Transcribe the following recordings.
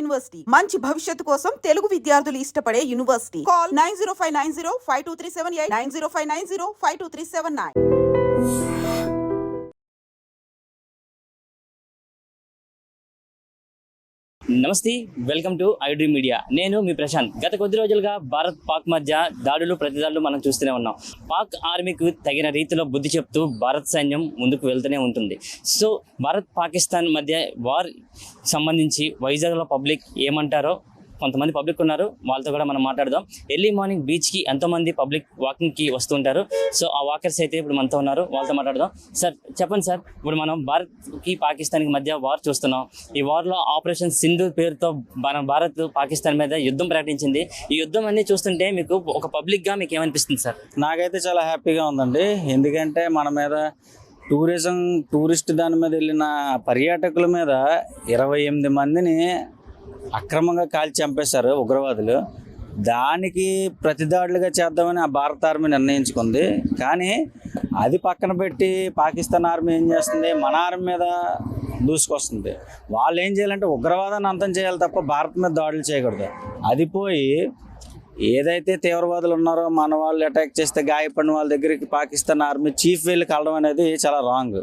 University మంచి భవిష్యత్తు కోసం తెలుగు విద్యార్థులు ఇష్టపడే యూనివర్సిటీ. కాల్ 9059052378 9059052379. నమస్తే, వెల్కమ్ టు ఐడ్రీ మీడియా. నేను మీ ప్రశాంత్. గత కొద్ది రోజులుగా భారత్ పాక్ మధ్య దాడులు ప్రతిదాడులు మనం చూస్తూనే ఉన్నాం. పాక్ ఆర్మీకి తగిన రీతిలో బుద్ధి చెప్తూ భారత్ సైన్యం ముందుకు వెళ్తూనే ఉంటుంది. సో భారత్ పాకిస్తాన్ మధ్య వార్ సంబంధించి వైజాగ్లో పబ్లిక్ ఏమంటారో కొంతమంది పబ్లిక్ ఉన్నారు, వాళ్ళతో కూడా మనం మాట్లాడదాం. ఎర్లీ మార్నింగ్ బీచ్కి ఎంతోమంది పబ్లిక్ వాకింగ్కి వస్తుంటారు. సో ఆ వాకర్స్ అయితే ఇప్పుడు మనతో ఉన్నారు, వాళ్ళతో మాట్లాడదాం. సార్ చెప్పండి సార్, ఇప్పుడు మనం భారత్కి పాకిస్తాన్కి మధ్య వార్ చూస్తున్నాం. ఈ వార్లో ఆపరేషన్ సింధూర్ పేరుతో మన భారత్ పాకిస్తాన్ మీద యుద్ధం ప్రకటించింది. ఈ యుద్ధం అన్ని చూస్తుంటే మీకు ఒక పబ్లిక్గా మీకు ఏమనిపిస్తుంది సార్? నాకైతే చాలా హ్యాపీగా ఉందండి. ఎందుకంటే మన మీద టూరిస్ట్ దాని మీద వెళ్ళిన పర్యాటకుల మీద 28 మందిని అక్రమంగా కాల్చి చంపేశారు ఉగ్రవాదులు. దానికి ప్రతిదాడులుగా చేద్దామని ఆ భారత ఆర్మీ నిర్ణయించుకుంది. కానీ అది పక్కన పెట్టి పాకిస్తాన్ ఆర్మీ ఏం చేస్తుంది, మన ఆర్మీ మీద దూసుకొస్తుంది. వాళ్ళు ఏం చేయాలంటే ఉగ్రవాదాన్ని అంతం చేయాలి తప్ప భారత్ మీద దాడులు చేయకూడదు. అది పోయి ఏదైతే తీవ్రవాదులు ఉన్నారో మన వాళ్ళు అటాక్ చేస్తే గాయపడిన వాళ్ళ దగ్గరికి పాకిస్తాన్ ఆర్మీ చీఫ్ వెళ్ళి కలవడం అనేది చాలా రాంగ్.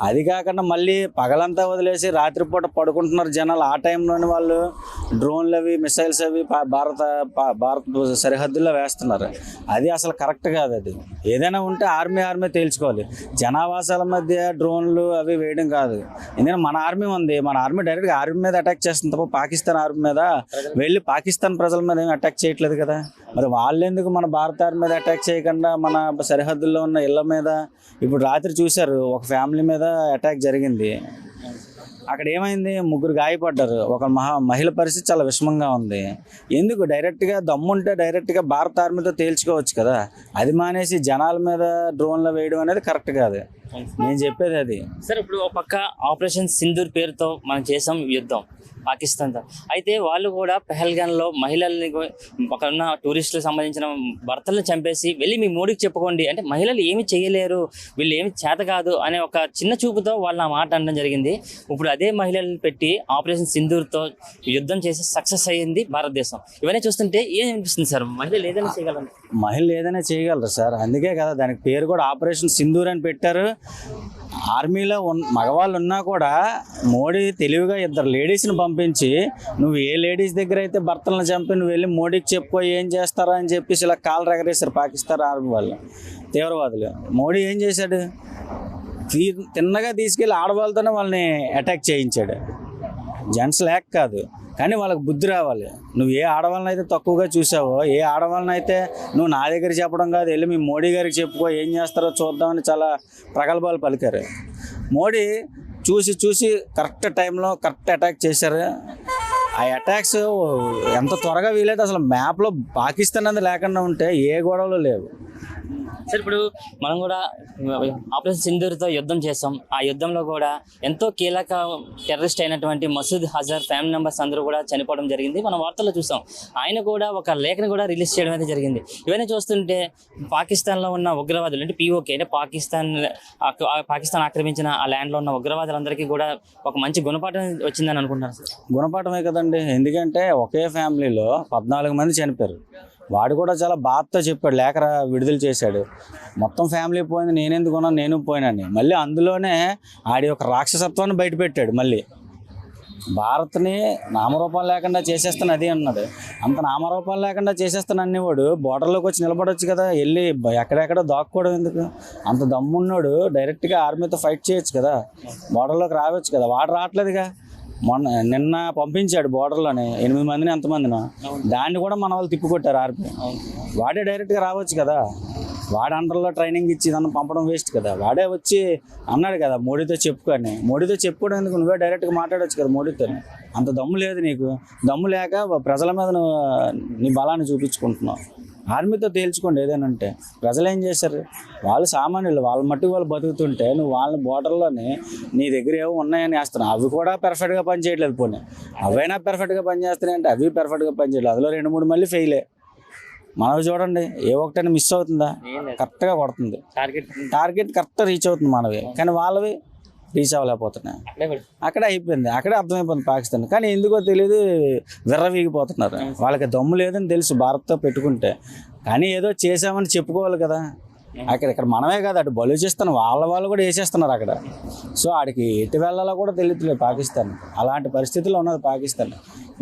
అది కాకుండా మళ్ళీ పగలంతా వదిలేసి రాత్రిపూట పడుకుంటున్నారు జనాలు. ఆ టైంలోనే వాళ్ళు డ్రోన్లు అవి మిసైల్స్ అవి భారత సరిహద్దుల్లో వేస్తున్నారు. అది అసలు కరెక్ట్ కాదు. అది ఏదైనా ఉంటే ఆర్మీ తేల్చుకోవాలి. జనావాసాల మధ్య డ్రోన్లు అవి వేయడం కాదు. ఎందుకంటే మన ఆర్మీ ఉంది, మన ఆర్మీ డైరెక్ట్గా ఆర్మీ మీద అటాక్ చేస్తుంది తప్ప పాకిస్తాన్ ఆర్మీ మీద వెళ్ళి పాకిస్తాన్ ప్రజల మీద ఏమి అటాక్ చేయట్లేదు కదా. మరి వాళ్ళు ఎందుకు మన భారత ఆర్మీ మీద అటాక్ చేయకుండా మన సరిహద్దుల్లో ఉన్న ఇళ్ల మీద? ఇప్పుడు రాత్రి చూశారు, ఒక ఫ్యామిలీ మీద అటాక్ జరిగింది. అక్కడ ఏమైంది, 3 గాయపడ్డారు. ఒక మహిళ పరిస్థితి చాలా విషమంగా ఉంది. ఎందుకు డైరెక్ట్గా దమ్ముంటే డైరెక్ట్గా భారత ఆర్మీతో తేల్చుకోవచ్చు కదా. అది మానేసి జనాల మీద డ్రోన్లు వేయడం అనేది కరెక్ట్ కాదు. నేను చెప్పేది అది. సార్ ఇప్పుడు ఒక పక్క ఆపరేషన్ సింధూర్ పేరుతో మనం చేసాం యుద్ధం పాకిస్తాన్తో. అయితే వాళ్ళు కూడా పెహల్గాన్లో మహిళల్ని అక్కడ ఉన్న టూరిస్టులకు సంబంధించిన భర్తలను చంపేసి వెళ్ళి మీ మోడీకి చెప్పుకోండి అంటే మహిళలు ఏమి చేయలేరు, వీళ్ళు ఏమి చేత కాదు అనే ఒక చిన్న చూపుతో వాళ్ళు ఆ మాట అనడం జరిగింది. ఇప్పుడు అదే మహిళలను పెట్టి ఆపరేషన్ సింధూర్తో యుద్ధం చేసి సక్సెస్ అయ్యింది భారతదేశం. ఇవన్నీ చూస్తుంటే ఏం అనిపిస్తుంది సార్? మహిళలు ఏదైనా చేయగలరు? మహిళలు ఏదైనా చేయగలరు సార్. అందుకే కదా దానికి పేరు కూడా ఆపరేషన్ సింధూర్ అని పెట్టారు. ఆర్మీలో మగవాళ్ళు ఉన్నా కూడా మోడీ తెలివిగా 2 లేడీస్ని పంపించి నువ్వు ఏ లేడీస్ దగ్గర అయితే భర్తలను చంపి నువ్వు వెళ్ళి మోడీకి చెప్పుకో ఏం చేస్తారా అని చెప్పేసి ఇలా కాలు రగరేశారు పాకిస్తాన్ ఆర్మీ వాళ్ళు తీవ్రవాదులు. మోడీ ఏం చేశాడు, తిన్నగా తీసుకెళ్ళి ఆడవాళ్ళతోనే వాళ్ళని అటాక్ చేయించాడు. జెంట్స్ లేక కాదు, కానీ వాళ్ళకి బుద్ధి రావాలి. నువ్వు ఏ ఆడవాళ్ళని అయితే తక్కువగా చూసావో, ఏ ఆడవాళ్ళని అయితే నువ్వు నా దగ్గర చెప్పడం కాదు వెళ్ళి మీ మోడీ గారికి చెప్పుకో ఏం చేస్తారో చూద్దామని చాలా ప్రగల్భాలు పలికారు. మోడీ చూసి కరెక్ట్ టైంలో కరెక్ట్ అటాక్ చేశారు. ఆ అటాక్స్ ఎంత త్వరగా వీలైతే అసలు మ్యాప్లో పాకిస్తాన్ అనేది లేకుండా ఉంటే ఏ గొడవలు లేవు. సార్ ఇప్పుడు మనం కూడా ఆపరేషన్ సింధూర్తో యుద్ధం చేస్తాం. ఆ యుద్ధంలో కూడా ఎంతో కీలక టెర్రరిస్ట్ అయినటువంటి మసూద్ అజర్ ఫ్యామిలీ మెంబర్స్ అందరూ కూడా చనిపోవడం జరిగింది. మనం వార్తల్లో చూసాం. ఆయన కూడా ఒక లేఖను కూడా రిలీజ్ చేయడం అయితే జరిగింది. ఇవన్నీ చూస్తుంటే పాకిస్తాన్లో ఉన్న ఉగ్రవాదులు అంటే POK అంటే పాకిస్తాన్ ఆక్రమించిన ఆ ల్యాండ్లో ఉన్న ఉగ్రవాదులందరికీ కూడా ఒక మంచి గుణపాఠం వచ్చిందని అనుకుంటున్నారు సార్? గుణపాఠమే కదండి. ఎందుకంటే ఒకే ఫ్యామిలీలో 14 మంది చనిపోయారు. వాడు కూడా చాలా బాధతో చెప్పాడు, లేఖ విడుదల చేశాడు. మొత్తం ఫ్యామిలీ పోయింది, నేనెందుకు ఉన్నాను, నేను పోయినాను. మళ్ళీ అందులోనే ఆడి యొక్క రాక్షసత్వాన్ని బయటపెట్టాడు. మళ్ళీ భారత్ని నామరూపాలు లేకుండా చేసేస్తాను అది అన్నాడు. అంత నామరూపాలు లేకుండా చేసేస్తాను అన్నవాడు బోర్డర్లోకి వచ్చి నిలబడవచ్చు కదా, వెళ్ళి ఎక్కడెక్కడ దాక్కోవడం ఎందుకు? అంత దమ్మున్నాడు డైరెక్ట్గా ఆర్మీతో ఫైట్ చేయొచ్చు కదా, బోర్డర్లోకి రావచ్చు కదా. వాడు రావట్లేదుగా. నిన్న పంపించాడు బోర్డర్లోనే 8 మందిని ఎంతమందినో, దాన్ని కూడా మన వాళ్ళు తిప్పికొట్టారు ఆర్మీ. వాడే డైరెక్ట్గా రావచ్చు కదా. వాడి అండర్లో ట్రైనింగ్ ఇచ్చి నన్ను పంపడం వేస్ట్ కదా. వాడే వచ్చి అన్నాడు కదా మోడీతో చెప్పుకొని. మోడీతో చెప్పుకోవడం ఎందుకు, నువ్వే డైరెక్ట్గా మాట్లాడవచ్చు కదా మోడీతో. అంత దమ్ము లేదు నీకు. దమ్ము లేక ప్రజల మీద నీ బలాన్ని చూపించుకుంటున్నావు. ఆర్మీతో తేల్చుకోండి ఏదైనా అంటే. ప్రజలు ఏం చేశారు, వాళ్ళు సామాన్యులు, వాళ్ళ మట్టుకు వాళ్ళు బతుకుతుంటే నువ్వు వాళ్ళని బోర్డర్లోనే నీ దగ్గర ఏవో ఉన్నాయని వేస్తున్నావు. అవి కూడా పెర్ఫెక్ట్గా పనిచేయట్లేదు. పోనీ అవైనా పెర్ఫెక్ట్గా పనిచేస్తున్నాయి అంటే అవి పెర్ఫెక్ట్గా పనిచేయట్లేదు. అందులో 2-3 మళ్ళీ ఫెయిలే. మనవి చూడండి, ఏ ఒక్కటైనా మిస్ అవుతుందా? కరెక్ట్గా కొడుతుంది. టార్గెట్ కరెక్ట్గా రీచ్ అవుతుంది మనవి. కానీ వాళ్ళవి రీచ్ అవ్వలేకపోతున్నాయి. అక్కడే అయిపోయింది, అక్కడే అర్థమైపోయింది పాకిస్తాన్. కానీ ఎందుకో తెలియదు విర్రవీగిపోతున్నారు. వాళ్ళకి దమ్ము లేదని తెలుసు భారత్తో పెట్టుకుంటే, కానీ ఏదో చేసామని చెప్పుకోవాలి కదా. ఇక్కడ మనమే కాదు, అటు బలూచిస్తాన్ వాళ్ళు కూడా వేసేస్తున్నారు అక్కడ. సో ఆడికి ఎటు వెళ్ళాలో కూడా తెలియట్లేదు పాకిస్తాన్. అలాంటి పరిస్థితుల్లో ఉన్నది పాకిస్తాన్.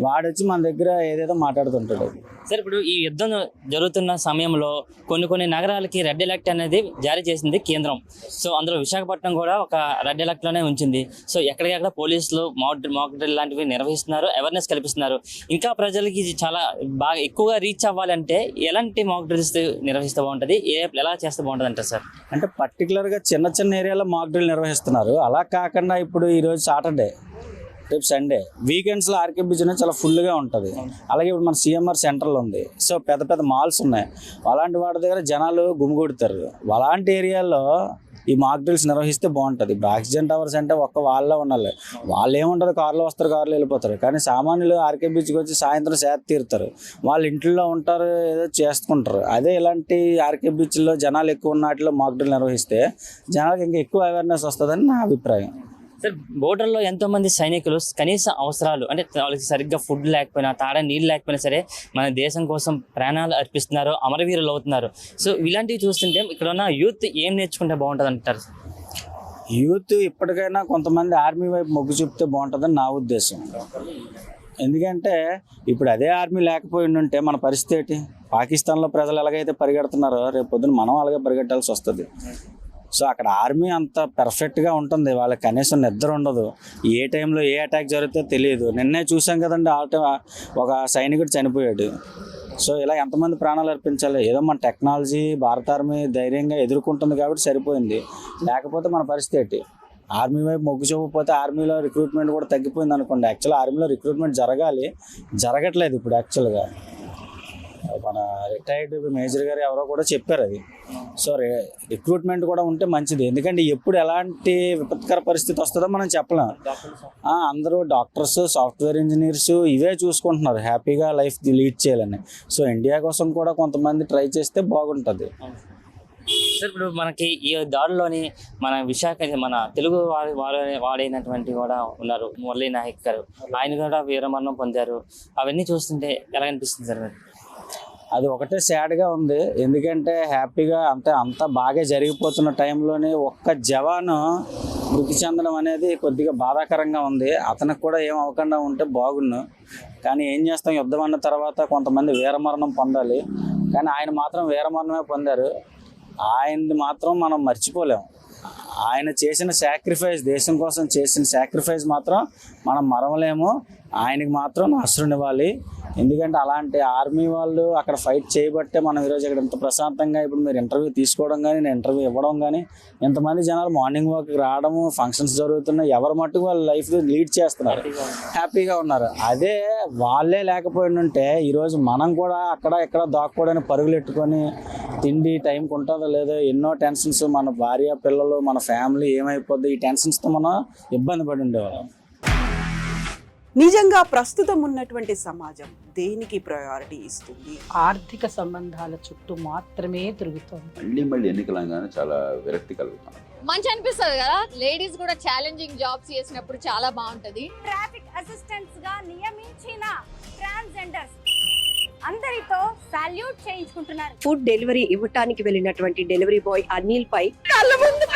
వాడు వచ్చి మన దగ్గర ఏదేదో మాట్లాడుతుంటాడు. సార్, ఇప్పుడు ఈ యుద్ధం జరుగుతున్న సమయంలో కొన్ని నగరాలకి రెడ్ అలర్ట్ అనేది జారీ చేసింది కేంద్రం. సో అందులో విశాఖపట్నం కూడా ఒక రెడ్ అలర్ట్లోనే ఉంచింది. సో ఎక్కడికక్కడ పోలీసులు మాక్ డ్రిల్ లాంటివి నిర్వహిస్తున్నారు, అవేర్నెస్ కల్పిస్తున్నారు. ఇంకా ప్రజలకి ఇది చాలా బాగా ఎక్కువగా రీచ్ అవ్వాలంటే ఎలాంటి మాక్ డ్రిల్స్ నిర్వహిస్తే బాగుంటుంది, ఎలా చేస్తే బాగుంటుంది అంటారు సార్? అంటే పర్టికులర్గా చిన్న ఏరియాలో మాక్ డ్రిల్ నిర్వహిస్తున్నారు. అలా కాకుండా ఇప్పుడు ఈరోజు సాటర్డే, రేపు సండే, వీకెండ్స్లో ఆర్కే బీచ్ అనేది చాలా ఫుల్గా ఉంటుంది. అలాగే ఇప్పుడు మన సిఎంఆర్ సెంటర్లో ఉంది. సో పెద్ద మాల్స్ ఉన్నాయి. అలాంటి వాటి దగ్గర జనాలు గుమిగూడుతారు. అలాంటి ఏరియాలో ఈ మాక్ డ్రిల్స్ నిర్వహిస్తే బాగుంటుంది. ఇప్పుడు ఆక్సిజన్ టవర్స్ అంటే ఒక్క వాళ్ళే ఉండాలి. వాళ్ళు ఏముంటుంది, కార్లో వస్తారు, కార్లో వెళ్ళిపోతారు. కానీ సామాన్యులు ఆర్కే బీచ్కి వచ్చి సాయంత్రం సేద తీరుతారు. వాళ్ళు ఇంట్లో ఉంటారు, ఏదో చేసుకుంటారు. అదే ఇలాంటి ఆర్కే బీచ్లో జనాలు ఎక్కువ ఉన్న వాటిలో మాక్ డ్రిల్ నిర్వహిస్తే జనాలకు ఇంకా ఎక్కువ అవేర్నెస్ వస్తుందని నా అభిప్రాయం. సార్, బోర్డర్లో ఎంతో మంది సైనికులు కనీస అవసరాలు అంటే వాళ్ళకి సరిగ్గా ఫుడ్ లేకపోయినా, తాడే నీళ్ళు లేకపోయినా సరే మన దేశం కోసం ప్రాణాలు అర్పిస్తున్నారు, అమరవీరులు అవుతున్నారు. సో ఇలాంటివి చూస్తుంటే ఇక్కడ ఉన్న యూత్ ఏం నేర్చుకుంటే బాగుంటుంది అంటారు? యూత్ ఇప్పటికైనా కొంతమంది ఆర్మీ వైపు మొగ్గు చూపితే బాగుంటుందని నా ఉద్దేశం. ఎందుకంటే ఇప్పుడు అదే ఆర్మీ లేకపోయి ఉంటే మన పరిస్థితి ఏంటి? పాకిస్తాన్లో ప్రజలు ఎలాగైతే పరిగెడుతున్నారో రేపు పొద్దున మనం అలాగే పరిగెట్టాల్సి వస్తుంది. సో అక్కడ ఆర్మీ అంత పర్ఫెక్ట్గా ఉంటుంది, వాళ్ళకి కనీసం నిద్ర ఉండదు. ఏ టైంలో ఏ అటాక్ జరుగుతుందో తెలియదు. నిన్నే చూసాం కదండి, ఒక సైనికుడు చనిపోయాడు. సో ఇలా ఎంతమంది ప్రాణాలు అర్పించాలి? ఏదో మన టెక్నాలజీ భారత ఆర్మీ ధైర్యంగా ఎదుర్కొంటుంది కాబట్టి సరిపోయింది. లేకపోతే మన పరిస్థితి ఏంటి? ఆర్మీ వైపు మొగ్గు చూపకపోతే ఆర్మీలో రిక్రూట్మెంట్ కూడా తగ్గిపోయింది అనుకోండి. యాక్చువల్గా ఆర్మీలో రిక్రూట్మెంట్ జరగట్లేదు ఇప్పుడు. యాక్చువల్గా మన రిటైర్డ్ మేజర్ గారు ఎవరో కూడా చెప్పారు అది. సో రిక్రూట్మెంట్ కూడా ఉంటే మంచిది. ఎందుకంటే ఎప్పుడు ఎలాంటి విపత్కర పరిస్థితి వస్తుందో మనం చెప్పలేం. అందరూ డాక్టర్స్, సాఫ్ట్వేర్ ఇంజనీర్స్ ఇవే చూసుకుంటున్నారు హ్యాపీగా లైఫ్ లీడ్ చేయాలని. సో ఇండియా కోసం కూడా కొంతమంది ట్రై చేస్తే బాగుంటుంది. సార్, ఇప్పుడు మనకి ఈ దారిలోని మన తెలుగు వాడైనటువంటి కూడా ఉన్నారు, మురళీ నాయక్ గారు. ఆయన కూడా వీరమరణం పొందారు. అవన్నీ చూస్తుంటే ఎలా అనిపిస్తుంది సార్? అది ఒకటే సాడ్గా ఉంది. ఎందుకంటే హ్యాపీగా అంత బాగా జరిగిపోతున్న టైంలోనే ఒక్క జవాను మృతి చెందడం అనేది కొద్దిగా బాధాకరంగా ఉంది. అతనికి కూడా ఏం అవ్వకుండా ఉంటే బాగుండు. కానీ ఏం చేస్తాం, యుద్ధం అన్న తర్వాత కొంతమంది వీరమరణం పొందాలి. కానీ ఆయన మాత్రం వీరమరణమే పొందారు. ఆయనది మాత్రం మనం మర్చిపోలేము. ఆయన చేసిన సాక్రిఫైస్, దేశం కోసం చేసిన సాక్రిఫైస్ మాత్రం మనం మరవలేము. ఆయనకి మాత్రం అశ్రునివ్వాలి. ఎందుకంటే అలాంటి ఆర్మీ వాళ్ళు అక్కడ ఫైట్ చేయబట్టే మనం ఈరోజు ఇక్కడ ఇంత ప్రశాంతంగా ఇప్పుడు మీరు ఇంటర్వ్యూ తీసుకోవడం కానీ, నేను ఇంటర్వ్యూ ఇవ్వడం కానీ, ఎంతమంది జనాలు మార్నింగ్ వాక్కి రావడము, ఫంక్షన్స్ జరుగుతున్నాయి, ఎవరి మట్టుకు వాళ్ళ లైఫ్ లీడ్ చేస్తున్నారు, హ్యాపీగా ఉన్నారు. అదే వాళ్ళే లేకపోయి ఉంటే ఈరోజు మనం కూడా అక్కడ ఇక్కడ దాక్కోవడానికి పరుగులు ఎట్టుకొని తిండి టైంకి ఉంటుందో లేదో ఎన్నో టెన్షన్స్, మన భార్య పిల్లలు, మన ఫ్యామిలీ ఏమైపోద్ది, ఈ టెన్షన్స్తో మనం ఇబ్బంది పడి ఉండేవాళ్ళం. నిజంగా ప్రస్తుతం ఉన్నటువంటి సమాజం దేనికి ప్రయారిటీ ఇస్తుంది? ఆర్థిక సంబంధాల చుట్టూ మాత్రమే తిరుగుతుంది. మళ్ళీ ఎన్నికలంగానే చాలా విరక్తి కలుగుతాం. మంచి అనిపిస్తుంది కదా, లేడీస్ కూడా ఛాలెంజింగ్ జాబ్స్ చేసినప్పుడు చాలా బాగుంటది. ట్రాఫిక్ అసిస్టెంట్స్ గా నియమించిన ట్రాన్స్జెండర్స్ అందరితో సాల్యూట్ చేయించుకుంటున్నారు. ఫుడ్ డెలివరీ ఇవ్వటానికి వెళ్ళినటువంటి డెలివరీ బాయ్ అనిల్ పై కళ్ళ ముందు